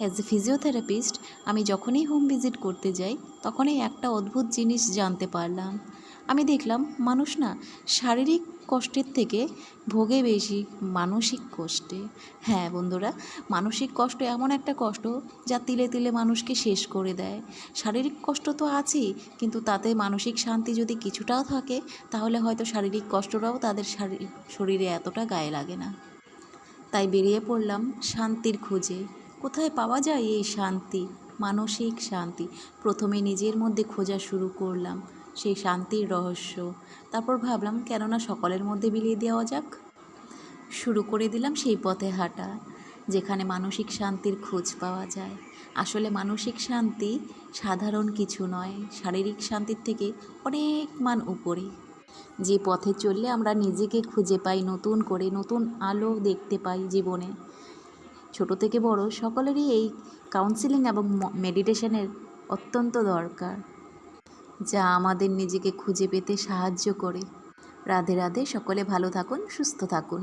As a physiotherapist আমি যখনই home visit করতে যাই তখনই একটা অদ্ভুত জিনিস জানতে পারলাম। আমি দেখলাম মানুষ না শারীরিক কষ্টের থেকে ভোগে বেশি মানসিক কষ্টে। হ্যাঁ বন্ধুরা, মানসিক কষ্ট এমন একটা কষ্ট যা তিলে তিলে মানুষকে শেষ করে দেয়। শারীরিক কষ্ট তো আছেই, কিন্তু তাতে মানসিক শান্তি যদি কিছুটাও থাকে তাহলে হয়তো শারীরিক কষ্টটাও তাদের শরীরে এতটা গায়ে লাগে না। তাই বেরিয়ে পড়লাম শান্তির খোঁজে। কোথায় পাওয়া যায় এই শান্তি, মানসিক শান্তি? প্রথমে নিজের মধ্যে খোঁজা শুরু করলাম সেই শান্তির রহস্য। তারপর ভাবলাম কেননা সকলের মধ্যে বিলিয়ে দেওয়া যাক। শুরু করে দিলাম সেই পথে হাঁটা যেখানে মানসিক শান্তির খোঁজ পাওয়া যায়। আসলে মানসিক শান্তি সাধারণ কিছু নয়, শারীরিক শান্তির থেকে অনেক মান উপরে। যে পথে চললে আমরা নিজেকে খুঁজে পাই নতুন করে, নতুন আলো দেখতে পাই জীবনে। ছোট থেকে বড় সকলেরই এই কাউন্সিলিং এবং মেডিটেশনের অত্যন্ত দরকার, যা আমাদের নিজেকে খুঁজে পেতে সাহায্য করে। রাধে রাধে, সকলে ভালো থাকুন, সুস্থ থাকুন।